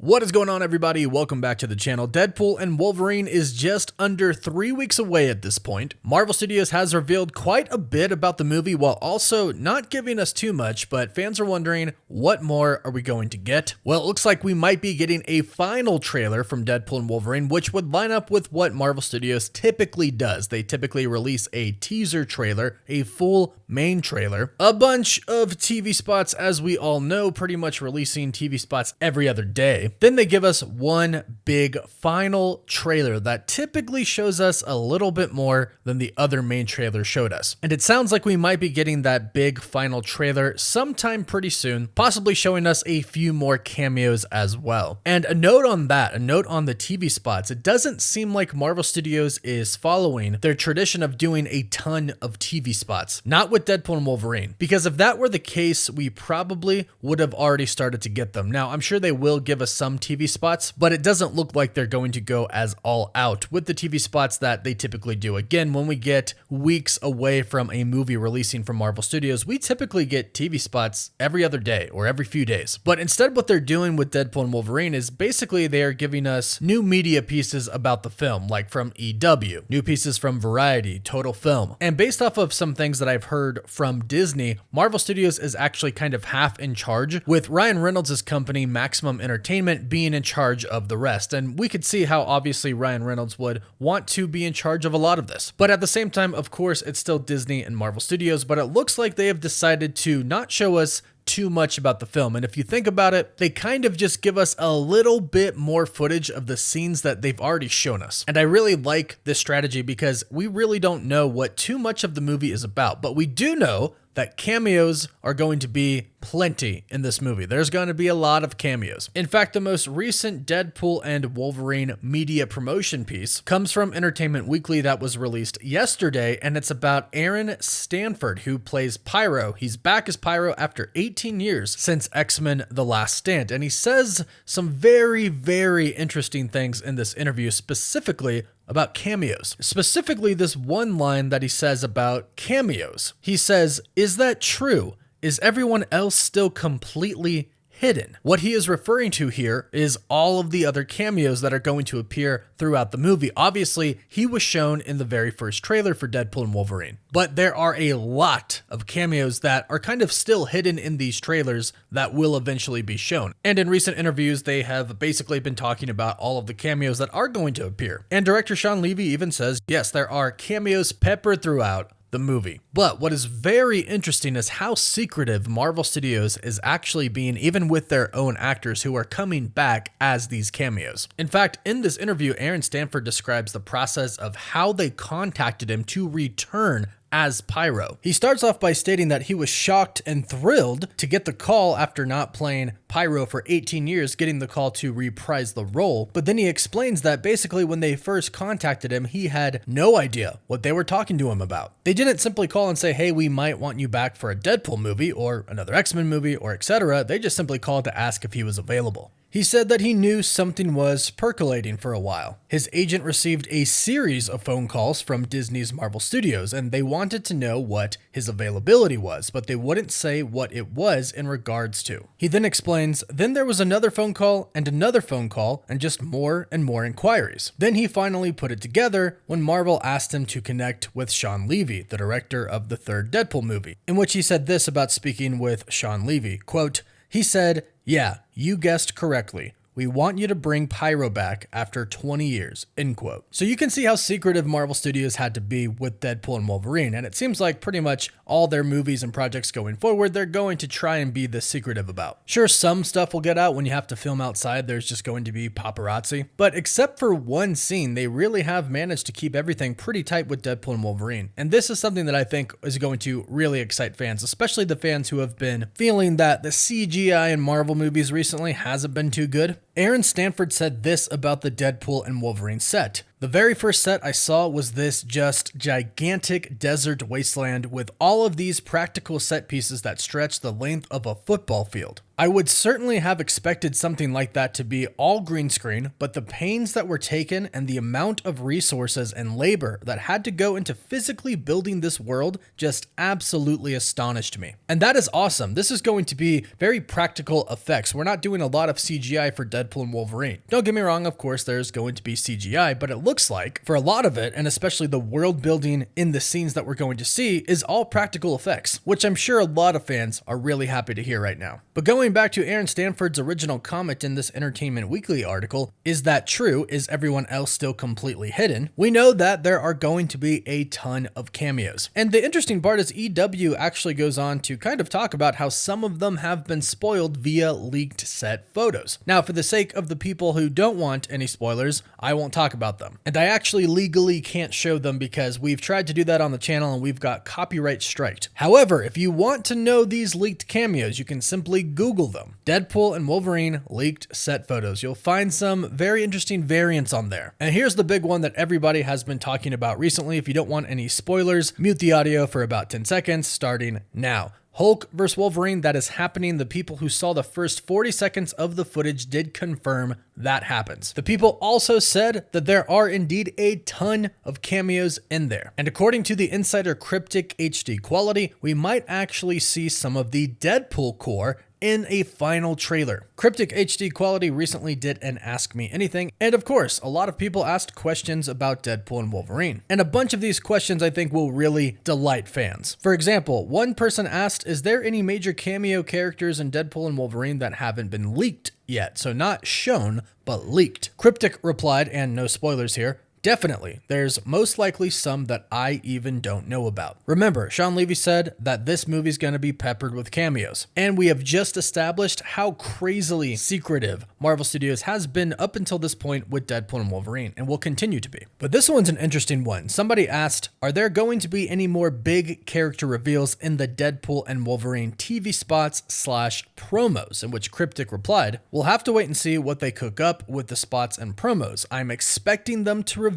What is going on, everybody? Welcome back to the channel. Deadpool and Wolverine is just under 3 weeks away at this point. Marvel Studios has revealed quite a bit about the movie while also not giving us too much, but fans are wondering, what more are we going to get? Well, it looks like we might be getting a final trailer from Deadpool and Wolverine, which would line up with what Marvel Studios typically does. They typically release a teaser trailer, a full main trailer, a bunch of TV spots, as we all know, pretty much releasing TV spots every other day. Then they give us one big final trailer that typically shows us a little bit more than the other main trailer showed us. And it sounds like we might be getting that big final trailer sometime pretty soon, possibly showing us a few more cameos as well. And a note on that, a note on the TV spots, it doesn't seem like Marvel Studios is following their tradition of doing a ton of TV spots. Not with Deadpool and Wolverine, because if that were the case, we probably would have already started to get them. Now, I'm sure they will give us some TV spots, but it doesn't look like they're going to go as all out with the TV spots that they typically do. Again, when we get weeks away from a movie releasing from Marvel Studios, we typically get TV spots every other day or every few days. But instead, what they're doing with Deadpool and Wolverine is basically they are giving us new media pieces about the film, like from EW, new pieces from Variety, Total Film. And based off of some things that I've heard from Disney, Marvel Studios is actually kind of half in charge, with Ryan Reynolds' company, Maximum Entertainment, being in charge of the rest. And we could see how obviously Ryan Reynolds would want to be in charge of a lot of this. But at the same time, of course, it's still Disney and Marvel Studios, but it looks like they have decided to not show us too much about the film. And if you think about it, they kind of just give us a little bit more footage of the scenes that they've already shown us. And I really like this strategy because we really don't know what too much of the movie is about, but we do know that cameos are going to be plenty in this movie. There's going to be a lot of cameos. In fact, the most recent Deadpool and Wolverine media promotion piece comes from Entertainment Weekly that was released yesterday, and it's about Aaron Stanford, who plays Pyro. He's back as Pyro after 18 years since X-Men The Last Stand, and he says some very, very interesting things in this interview, specifically about cameos. Specifically, this one line that he says about cameos. He says, "Is that true? Is everyone else still completely hidden?" What he is referring to here is all of the other cameos that are going to appear throughout the movie. Obviously, he was shown in the very first trailer for Deadpool and Wolverine, but there are a lot of cameos that are kind of still hidden in these trailers that will eventually be shown. And in recent interviews, they have basically been talking about all of the cameos that are going to appear. And director Sean Levy even says, yes, there are cameos peppered throughout the movie. But what is very interesting is how secretive Marvel Studios is actually being, even with their own actors who are coming back as these cameos. In fact, in this interview, Aaron Stanford describes the process of how they contacted him to return as Pyro. He starts off by stating that he was shocked and thrilled to get the call after not playing Pyro for 18 years, getting the call to reprise the role. But then he explains that basically when they first contacted him, he had no idea what they were talking to him about. They didn't simply call and say, hey, we might want you back for a Deadpool movie or another X-Men movie or etc. They just simply called to ask if he was available. He said that he knew something was percolating for a while. His agent received a series of phone calls from Disney's Marvel Studios, and they wanted to know what his availability was, but they wouldn't say what it was in regards to. He then explains, then there was another phone call and another phone call and just more and more inquiries. Then he finally put it together when Marvel asked him to connect with Sean Levy, the director of the third Deadpool movie, in which he said this about speaking with Sean Levy, quote, he said, "Yeah, you guessed correctly. We want you to bring Pyro back after 20 years, end quote. So you can see how secretive Marvel Studios had to be with Deadpool and Wolverine, and it seems like pretty much all their movies and projects going forward, they're going to try and be this secretive about. Sure, some stuff will get out when you have to film outside, there's just going to be paparazzi, but except for one scene, they really have managed to keep everything pretty tight with Deadpool and Wolverine. And this is something that I think is going to really excite fans, especially the fans who have been feeling that the CGI in Marvel movies recently hasn't been too good. Aaron Stanford said this about the Deadpool and Wolverine set. The very first set I saw was this just gigantic desert wasteland with all of these practical set pieces that stretch the length of a football field. I would certainly have expected something like that to be all green screen, but the pains that were taken and the amount of resources and labor that had to go into physically building this world just absolutely astonished me. And that is awesome. This is going to be very practical effects. We're not doing a lot of CGI for Deadpool and Wolverine. Don't get me wrong, of course, there's going to be CGI, but it looks like for a lot of it, and especially the world building in the scenes that we're going to see, is all practical effects, which I'm sure a lot of fans are really happy to hear right now. But going back to Aaron Stanford's original comment in this Entertainment Weekly article, is that true? Is everyone else still completely hidden? We know that there are going to be a ton of cameos. And the interesting part is EW actually goes on to kind of talk about how some of them have been spoiled via leaked set photos. Now, for the sake of the people who don't want any spoilers, I won't talk about them. And I actually legally can't show them because we've tried to do that on the channel and we've got copyright striked. However, if you want to know these leaked cameos, you can simply Google them. Deadpool and Wolverine leaked set photos. You'll find some very interesting variants on there. And here's the big one that everybody has been talking about recently. If you don't want any spoilers, mute the audio for about 10 seconds starting now. Hulk vs. Wolverine, that is happening. The people who saw the first 40 seconds of the footage did confirm that happens. The people also said that there are indeed a ton of cameos in there. And according to the insider Cryptic HD Quality, we might actually see some of the Deadpool core in a final trailer. Cryptic HD Quality recently did an Ask Me Anything, and of course, a lot of people asked questions about Deadpool and Wolverine. And a bunch of these questions I think will really delight fans. For example, one person asked, is there any major cameo characters in Deadpool and Wolverine that haven't been leaked yet? So not shown, but leaked. Cryptic replied, and no spoilers here, definitely. There's most likely some that I even don't know about. Remember, Sean Levy said that this movie's going to be peppered with cameos. And we have just established how crazily secretive Marvel Studios has been up until this point with Deadpool and Wolverine, and will continue to be. But this one's an interesting one. Somebody asked, are there going to be any more big character reveals in the Deadpool and Wolverine TV spots / promos? In which Cryptic replied, we'll have to wait and see what they cook up with the spots and promos. I'm expecting them to reveal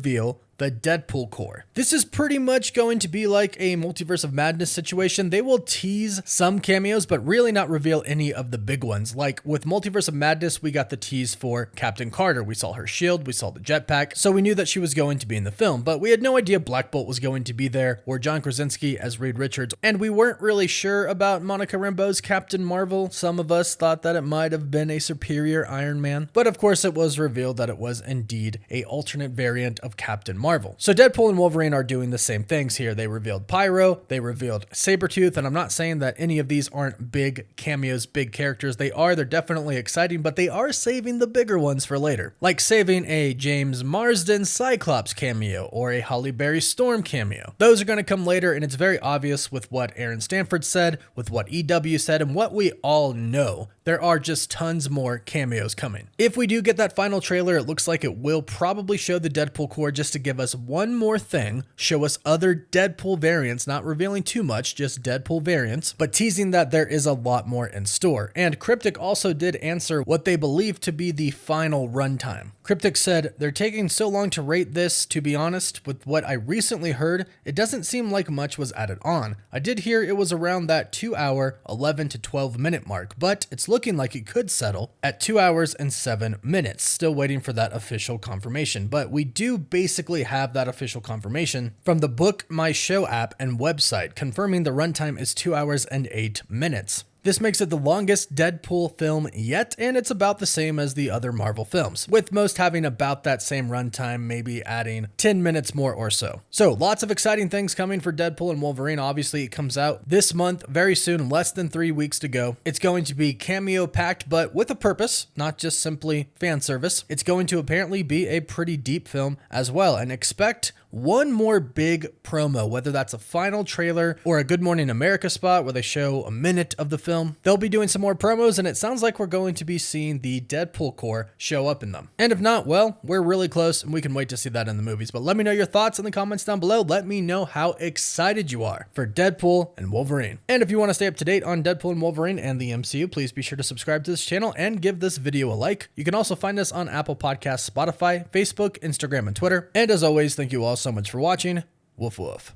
the Deadpool core. This is pretty much going to be like a Multiverse of Madness situation. They will tease some cameos, but really not reveal any of the big ones. Like with Multiverse of Madness, we got the tease for Captain Carter. We saw her shield, we saw the jetpack, so we knew that she was going to be in the film, but we had no idea Black Bolt was going to be there, or John Krasinski as Reed Richards, and we weren't really sure about Monica Rambeau's Captain Marvel. Some of us thought that it might have been a superior Iron Man, but of course it was revealed that it was indeed a alternate variant of Captain Marvel. So Deadpool and Wolverine are doing the same things here. They revealed Pyro, they revealed Sabretooth, and I'm not saying that any of these aren't big cameos, big characters. They're definitely exciting, but they are saving the bigger ones for later. Like saving a James Marsden Cyclops cameo or a Halle Berry Storm cameo. Those are going to come later, and it's very obvious with what Aaron Stanford said, with what EW said, and what we all know. There are just tons more cameos coming. If we do get that final trailer, it looks like it will probably show the Deadpool core just to give us one more thing, show us other Deadpool variants, not revealing too much, just Deadpool variants, but teasing that there is a lot more in store. And Cryptic also did answer what they believe to be the final runtime. Cryptic said, they're taking so long to rate this, to be honest, with what I recently heard, it doesn't seem like much was added on. I did hear it was around that 2 hour, 11 to 12 minute mark, but it's looking like it could settle at 2 hours and 7 minutes. Still waiting for that official confirmation, but we do basically have that official confirmation from the Book My Show app and website, confirming the runtime is 2 hours and 8 minutes. This makes it the longest Deadpool film yet, and it's about the same as the other Marvel films, with most having about that same runtime, maybe adding 10 minutes more or so. So lots of exciting things coming for Deadpool and Wolverine. Obviously, it comes out this month, very soon, less than 3 weeks to go. It's going to be cameo-packed, but with a purpose, not just simply fan service. It's going to apparently be a pretty deep film as well, and expect one more big promo, whether that's a final trailer or a Good Morning America spot where they show a minute of the film. They'll be doing some more promos, and it sounds like we're going to be seeing the Deadpool core show up in them. And if not, well, we're really close and we can wait to see that in the movies. But let me know your thoughts in the comments down below. Let me know how excited you are for Deadpool and Wolverine. And if you want to stay up to date on Deadpool and Wolverine and the MCU, please be sure to subscribe to this channel and give this video a like. You can also find us on Apple Podcasts, Spotify, Facebook, Instagram, and Twitter. And as always, thank you all so much for watching. Woof woof.